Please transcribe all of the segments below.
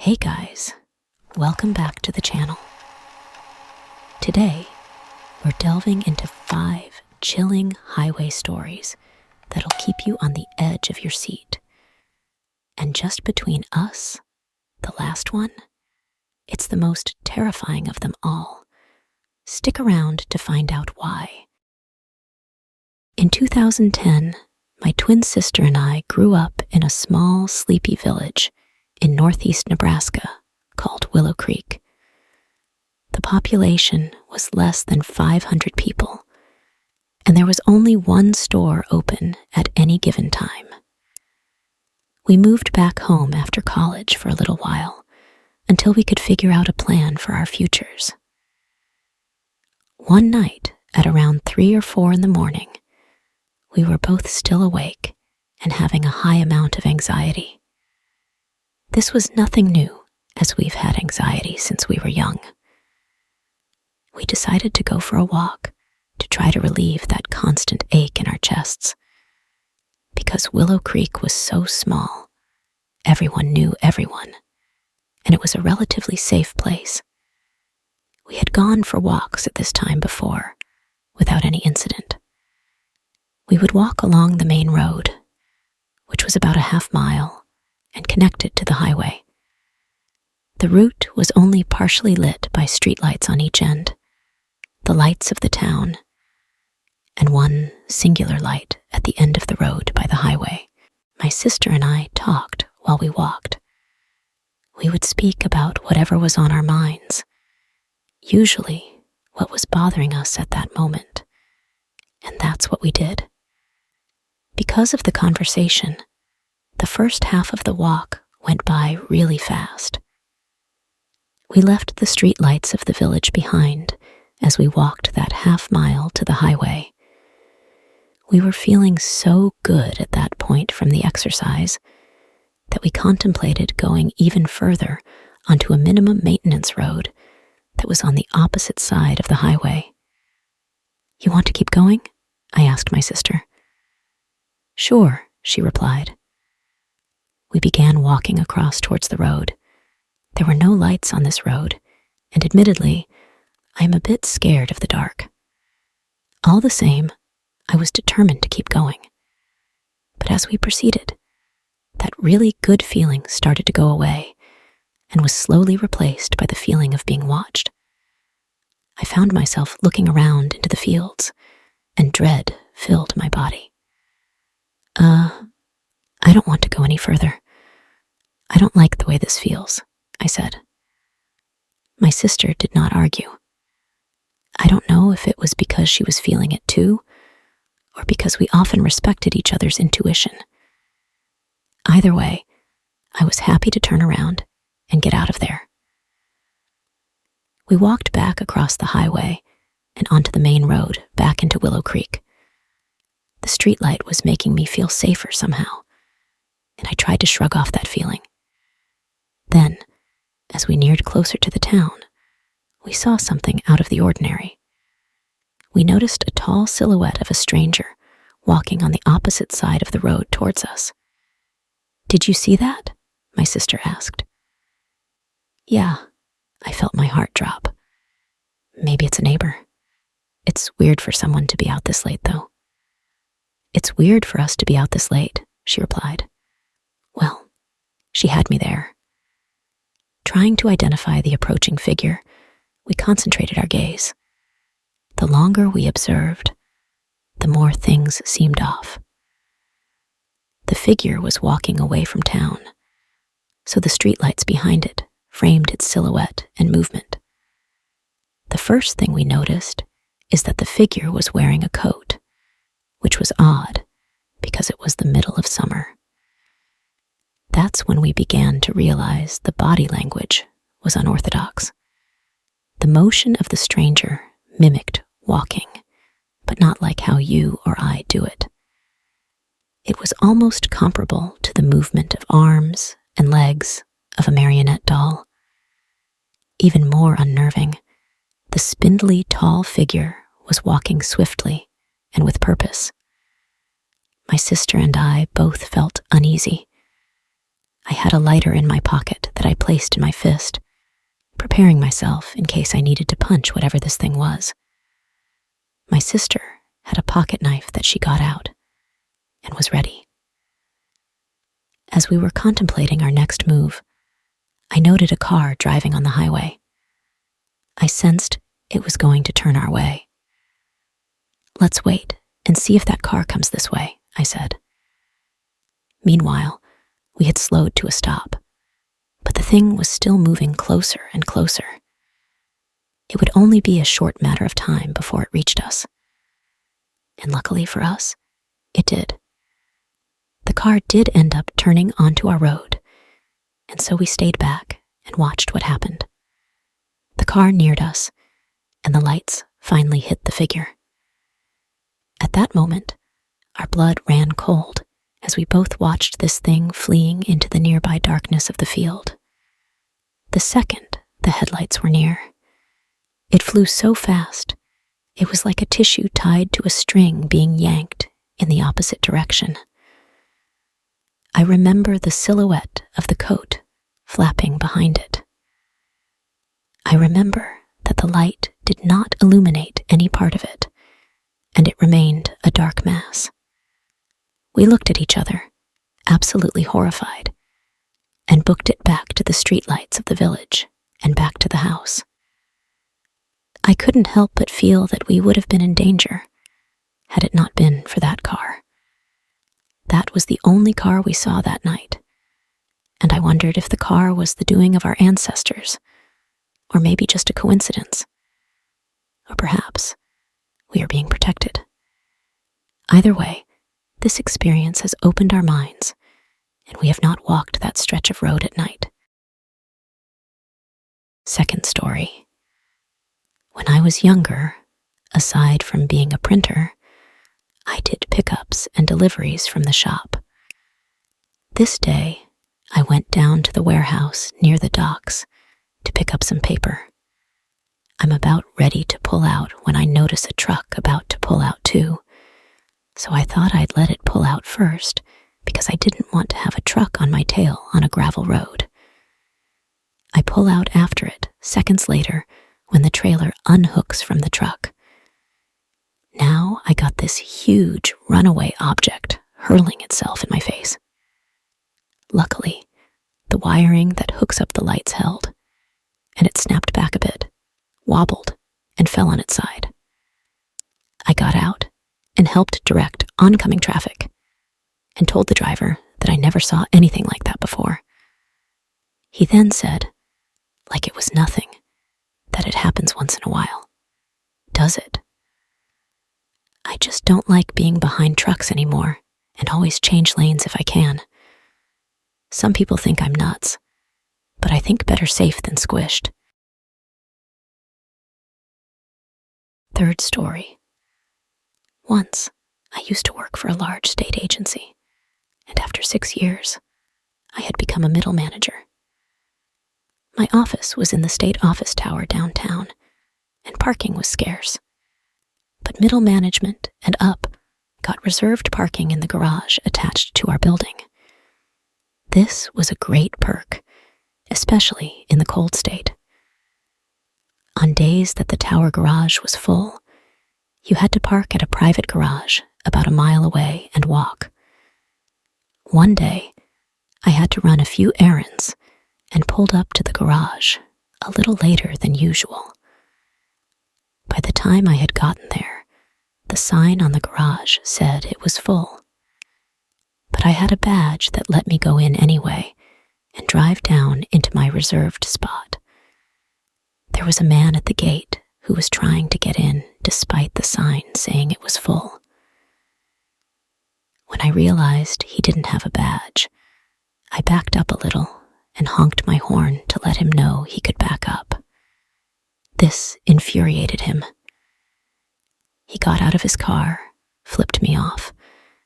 Hey guys, welcome back to the channel. Today, we're delving into 5 chilling highway stories that'll keep you on the edge of your seat. And just between us, the last one, it's the most terrifying of them all. Stick around to find out why. In 2010, my twin sister and I grew up in a small, sleepy village in northeast Nebraska called Willow Creek. The population was less than 500 people, and there was only one store open at any given time. We moved back home after college for a little while, until we could figure out a plan for our futures. One night, at around 3 or 4 in the morning, we were both still awake and having a high amount of anxiety. This was nothing new, as we've had anxiety since we were young. We decided to go for a walk to try to relieve that constant ache in our chests. Because Willow Creek was so small, everyone knew everyone, and it was a relatively safe place. We had gone for walks at this time before, without any incident. We would walk along the main road, which was about a half mile, and connected to the highway. The route was only partially lit by streetlights on each end, the lights of the town, and one singular light at the end of the road by the highway. My sister and I talked while we walked. We would speak about whatever was on our minds, usually what was bothering us at that moment, and that's what we did. Because of the conversation, the first half of the walk went by really fast. We left the street lights of the village behind as we walked that half mile to the highway. We were feeling so good at that point from the exercise that we contemplated going even further onto a minimum maintenance road that was on the opposite side of the highway. "You want to keep going?" I asked my sister. "Sure," she replied. We began walking across towards the road. There were no lights on this road, and admittedly, I am a bit scared of the dark. All the same, I was determined to keep going. But as we proceeded, that really good feeling started to go away and was slowly replaced by the feeling of being watched. I found myself looking around into the fields, and dread filled my body. I don't want to go any further. I don't like the way this feels," I said. My sister did not argue. I don't know if it was because she was feeling it too, or because we often respected each other's intuition. Either way, I was happy to turn around and get out of there. We walked back across the highway and onto the main road back into Willow Creek. The streetlight was making me feel safer somehow, and I tried to shrug off that feeling. Then, as we neared closer to the town, we saw something out of the ordinary. We noticed a tall silhouette of a stranger walking on the opposite side of the road towards us. "Did you see that?" my sister asked. "Yeah," I felt my heart drop. "Maybe it's a neighbor. It's weird for someone to be out this late, though." "It's weird for us to be out this late," she replied. Well, she had me there. Trying to identify the approaching figure, we concentrated our gaze. The longer we observed, the more things seemed off. The figure was walking away from town, so the streetlights behind it framed its silhouette and movement. The first thing we noticed is that the figure was wearing a coat, which was odd because it was the middle of summer. That's when we began to realize the body language was unorthodox. The motion of the stranger mimicked walking, but not like how you or I do it. It was almost comparable to the movement of arms and legs of a marionette doll. Even more unnerving, the spindly, tall figure was walking swiftly and with purpose. My sister and I both felt uneasy. I had a lighter in my pocket that I placed in my fist, preparing myself in case I needed to punch whatever this thing was. My sister had a pocket knife that she got out and was ready. As we were contemplating our next move, I noted a car driving on the highway. I sensed it was going to turn our way. "Let's wait and see if that car comes this way," I said. Meanwhile, we had slowed to a stop, but the thing was still moving closer and closer. It would only be a short matter of time before it reached us. And luckily for us, it did. The car did end up turning onto our road, and so we stayed back and watched what happened. The car neared us, and the lights finally hit the figure. At that moment, our blood ran cold as we both watched this thing fleeing into the nearby darkness of the field. The second the headlights were near, it flew so fast, it was like a tissue tied to a string being yanked in the opposite direction. I remember the silhouette of the coat flapping behind it. I remember that the light did not illuminate any part of it, and it remained a dark mass. We looked at each other, absolutely horrified, and booked it back to the streetlights of the village and back to the house. I couldn't help but feel that we would have been in danger had it not been for that car. That was the only car we saw that night, and I wondered if the car was the doing of our ancestors, or maybe just a coincidence, or perhaps we are being protected. Either way, this experience has opened our minds, and we have not walked that stretch of road at night. Second story. When I was younger, aside from being a printer, I did pickups and deliveries from the shop. This day, I went down to the warehouse near the docks to pick up some paper. I'm about ready to pull out when I notice a truck about to pull out too, so I thought I'd let it pull out first because I didn't want to have a truck on my tail on a gravel road. I pull out after it seconds later when the trailer unhooks from the truck. Now I got this huge runaway object hurling itself in my face. Luckily, the wiring that hooks up the lights held, and it snapped back a bit, wobbled, and fell on its side. I got out and helped direct oncoming traffic and told the driver that I never saw anything like that before. He then said, like it was nothing, that it happens once in a while. Does it? I just don't like being behind trucks anymore and always change lanes if I can. Some people think I'm nuts, but I think better safe than squished. Third story. Once, I used to work for a large state agency, and after 6 years, I had become a middle manager. My office was in the state office tower downtown, and parking was scarce. But middle management and up got reserved parking in the garage attached to our building. This was a great perk, especially in the cold state. On days that the tower garage was full, you had to park at a private garage about a mile away and walk. One day, I had to run a few errands and pulled up to the garage a little later than usual. By the time I had gotten there, the sign on the garage said it was full. But I had a badge that let me go in anyway and drive down into my reserved spot. There was a man at the gate who was trying to get in despite the sign saying it was full. When I realized he didn't have a badge, I backed up a little and honked my horn to let him know he could back up. This infuriated him. He got out of his car, flipped me off,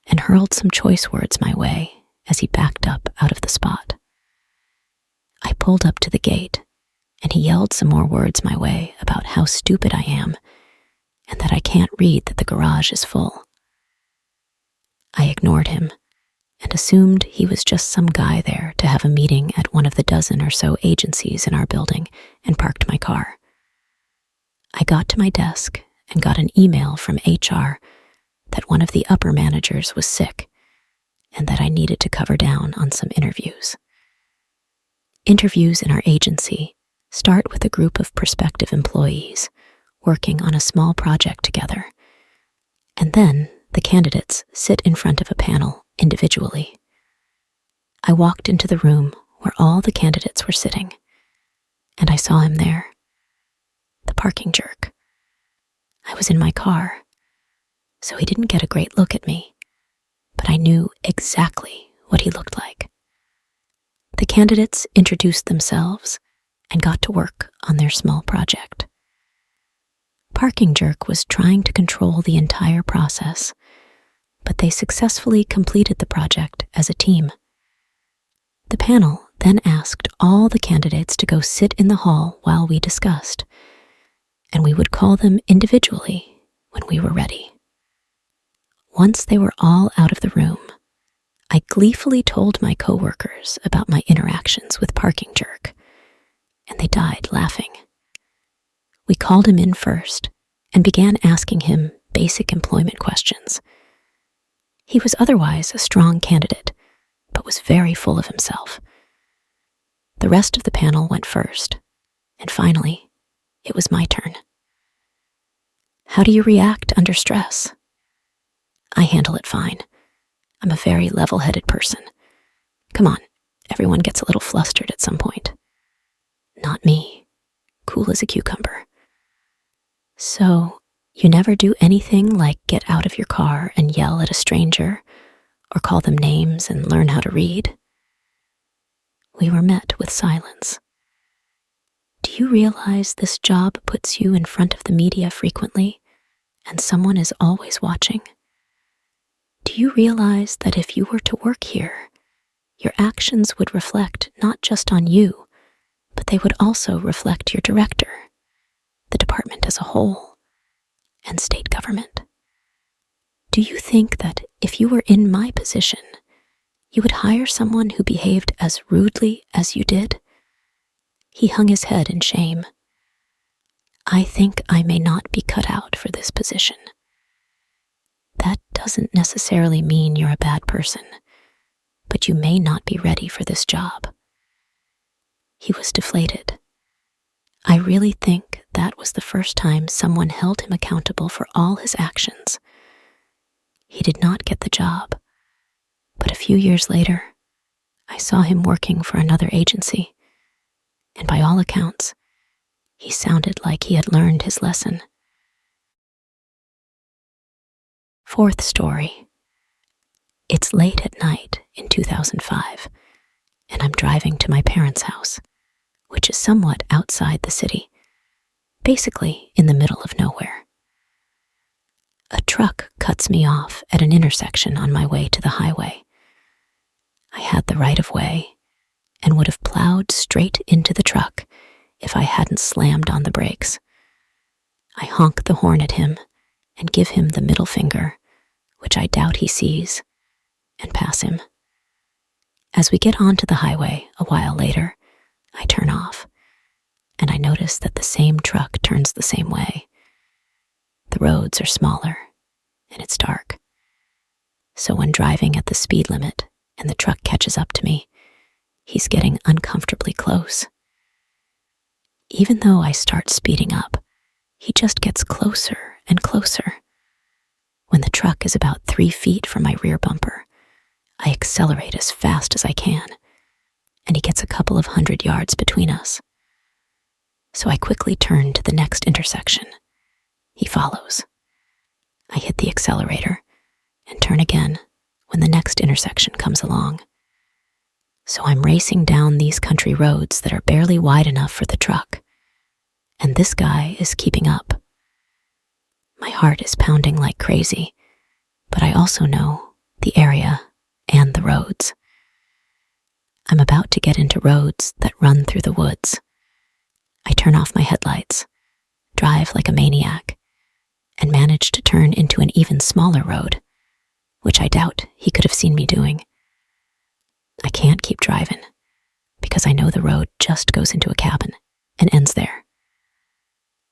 and hurled some choice words my way as he backed up out of the spot. I pulled up to the gate, and he yelled some more words my way about how stupid I am and that I can't read that the garage is full. I ignored him and assumed he was just some guy there to have a meeting at one of the dozen or so agencies in our building and parked my car. I got to my desk and got an email from HR that one of the upper managers was sick and that I needed to cover down on some interviews. Interviews in our agency start with a group of prospective employees working on a small project together, and then the candidates sit in front of a panel individually. I walked into the room where all the candidates were sitting, and I saw him there, the parking jerk. I was in my car, so he didn't get a great look at me, but I knew exactly what he looked like. The candidates introduced themselves and got to work on their small project. Parking Jerk was trying to control the entire process, but they successfully completed the project as a team. The panel then asked all the candidates to go sit in the hall while we discussed, and we would call them individually when we were ready. Once they were all out of the room, I gleefully told my coworkers about my interactions with Parking Jerk, and they died laughing. We called him in first and began asking him basic employment questions. He was otherwise a strong candidate, but was very full of himself. The rest of the panel went first, and finally, it was my turn. How do you react under stress? I handle it fine. I'm a very level-headed person. Come on, everyone gets a little flustered at some point. Not me. Cool as a cucumber. So, you never do anything like get out of your car and yell at a stranger, or call them names and learn how to read? We were met with silence. Do you realize this job puts you in front of the media frequently, and someone is always watching? Do you realize that if you were to work here, your actions would reflect not just on you, but they would also reflect your director, the department as a whole, and state government? Do you think that if you were in my position, you would hire someone who behaved as rudely as you did? He hung his head in shame. I think I may not be cut out for this position. That doesn't necessarily mean you're a bad person, but you may not be ready for this job. He was deflated. I really think that was the first time someone held him accountable for all his actions. He did not get the job, but a few years later, I saw him working for another agency, and by all accounts, he sounded like he had learned his lesson. Fourth story. It's late at night in 2005, and I'm driving to my parents' house, which is somewhat outside the city, basically in the middle of nowhere. A truck cuts me off at an intersection on my way to the highway. I had the right of way and would have plowed straight into the truck if I hadn't slammed on the brakes. I honk the horn at him and give him the middle finger, which I doubt he sees, and pass him. As we get onto the highway a while later, I turn off, and I notice that the same truck turns the same way. The roads are smaller, and it's dark. So when driving at the speed limit and the truck catches up to me, he's getting uncomfortably close. Even though I start speeding up, he just gets closer and closer. When the truck is about 3 feet from my rear bumper, I accelerate as fast as I can, and he gets a couple of 100 yards between us. So I quickly turn to the next intersection. He follows. I hit the accelerator and turn again when the next intersection comes along. So I'm racing down these country roads that are barely wide enough for the truck, and this guy is keeping up. My heart is pounding like crazy, but I also know the area and the roads. I'm about to get into roads that run through the woods. I turn off my headlights, drive like a maniac, and manage to turn into an even smaller road, which I doubt he could have seen me doing. I can't keep driving because I know the road just goes into a cabin and ends there.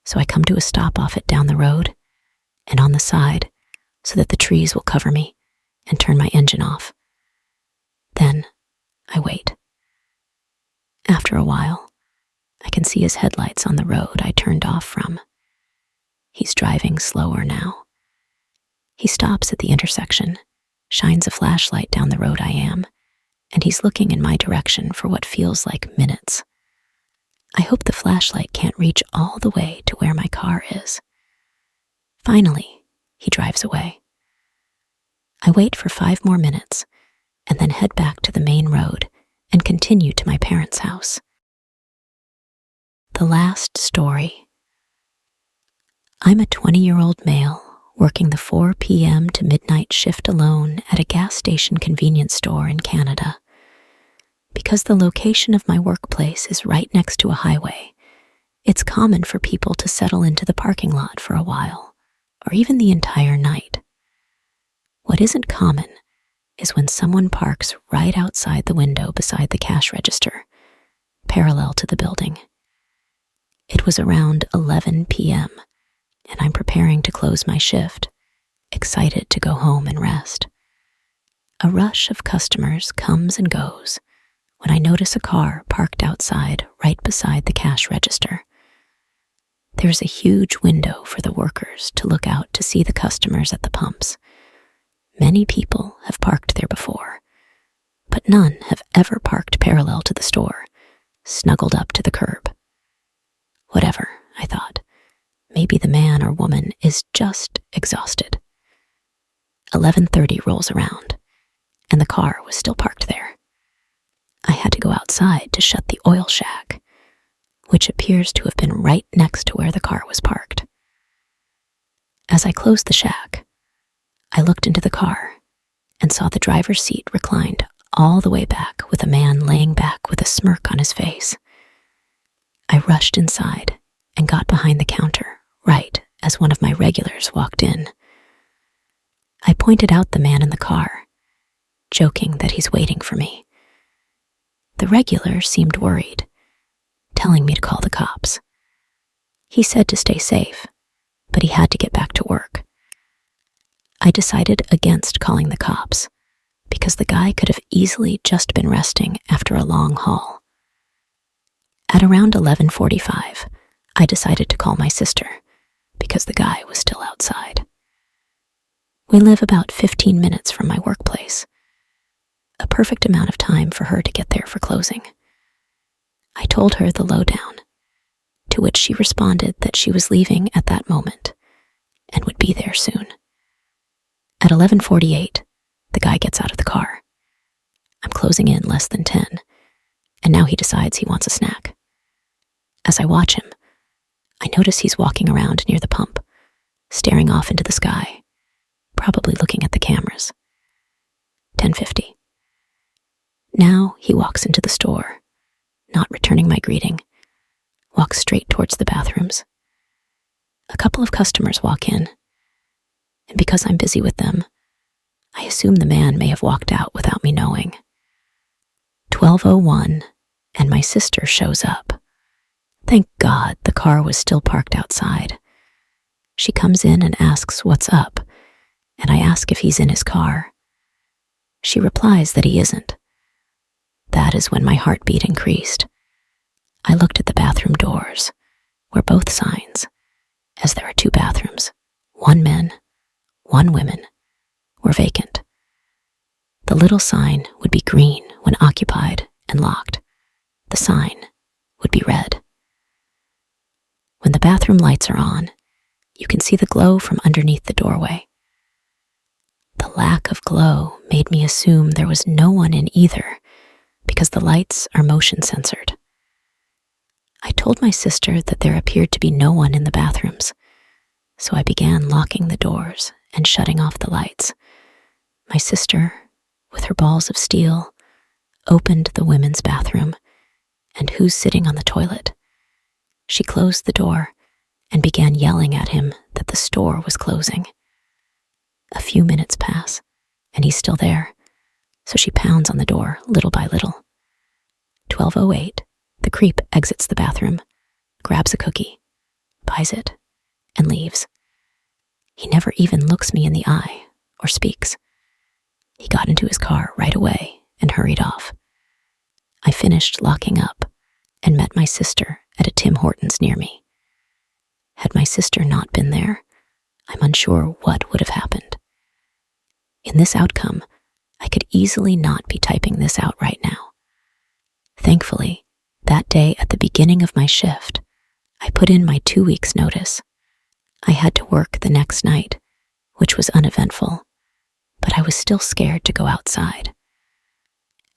So I come to a stop off it down the road and on the side so that the trees will cover me and turn my engine off. Then I wait. After a while, I can see his headlights on the road I turned off from. He's driving slower now. He stops at the intersection, shines a flashlight down the road I am, and he's looking in my direction for what feels like minutes. I hope the flashlight can't reach all the way to where my car is. Finally, he drives away. I wait for 5 more minutes and then head back to the main road and continue to my parents' house. The last story. I'm a 20-year-old male working the 4 p.m. to midnight shift alone at a gas station convenience store in Canada. Because the location of my workplace is right next to a highway, it's common for people to settle into the parking lot for a while, or even the entire night. What isn't common is when someone parks right outside the window beside the cash register, parallel to the building. It was around 11 p.m., and I'm preparing to close my shift, excited to go home and rest. A rush of customers comes and goes when I notice a car parked outside right beside the cash register. There's a huge window for the workers to look out to see the customers at the pumps. Many people have parked there before, but none have ever parked parallel to the store, snuggled up to the curb. Whatever, I thought. Maybe the man or woman is just exhausted. 11:30 rolls around, and the car was still parked there. I had to go outside to shut the oil shack, which appears to have been right next to where the car was parked. As I closed the shack, I looked into the car and saw the driver's seat reclined all the way back with a man laying back with a smirk on his face. I rushed inside and got behind the counter right as one of my regulars walked in. I pointed out the man in the car, joking that he's waiting for me. The regular seemed worried, telling me to call the cops. He said to stay safe, but he had to get back to work. I decided against calling the cops because the guy could have easily just been resting after a long haul. At around 11:45, I decided to call my sister because the guy was still outside. We live about 15 minutes from my workplace, a perfect amount of time for her to get there for closing. I told her the lowdown, to which she responded that she was leaving at that moment and would be there soon. At 11:48, the guy gets out of the car. I'm closing in less than 10, and now he decides he wants a snack. As I watch him, I notice he's walking around near the pump, staring off into the sky, probably looking at the cameras. 10:50. Now he walks into the store, not returning my greeting, walks straight towards the bathrooms. A couple of customers walk in, and because I'm busy with them, I assume the man may have walked out without me knowing. 12:01, and my sister shows up. Thank God the car was still parked outside. She comes in and asks what's up, and I ask if he's in his car. She replies that he isn't. That is when my heartbeat increased. I looked at the bathroom doors, where both signs, as there are 2 bathrooms, 1 men, 1 women, were vacant. The little sign would be green when occupied and locked. The sign would be red. When the bathroom lights are on, you can see the glow from underneath the doorway. The lack of glow made me assume there was no one in either, because the lights are motion censored. I told my sister that there appeared to be no one in the bathrooms, so I began locking the doors and shutting off the lights. My sister, with her balls of steel, opened the women's bathroom, and who's sitting on the toilet? She closed the door and began yelling at him that the store was closing. A few minutes pass, and he's still there, so she pounds on the door little by little. 12:08, the creep exits the bathroom, grabs a cookie, buys it, and leaves. He never even looks me in the eye or speaks. He got into his car right away and hurried off. I finished locking up and met my sister at a Tim Hortons near me. Had my sister not been there, I'm unsure what would have happened. In this outcome, I could easily not be typing this out right now. Thankfully, that day at the beginning of my shift, I put in my 2 weeks' notice. I had to work the next night, which was uneventful, but I was still scared to go outside.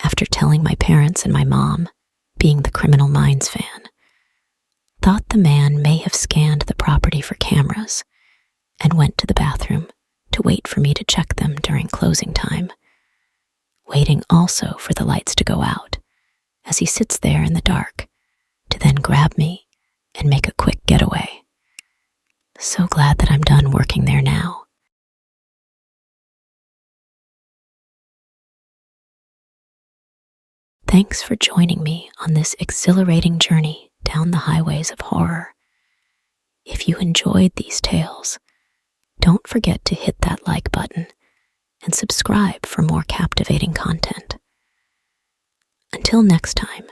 After telling my parents and my mom, being the Criminal Minds fan, thought the man may have scanned the property for cameras and went to the bathroom to wait for me to check them during closing time, waiting also for the lights to go out as he sits there in the dark to then grab me and make a quick getaway. So glad that I'm done working there now. Thanks for joining me on this exhilarating journey down the highways of horror. If you enjoyed these tales, don't forget to hit that like button and subscribe for more captivating content. Until next time,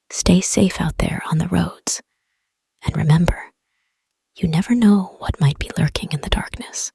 stay safe out there on the roads, and remember, you never know what might be lurking in the darkness.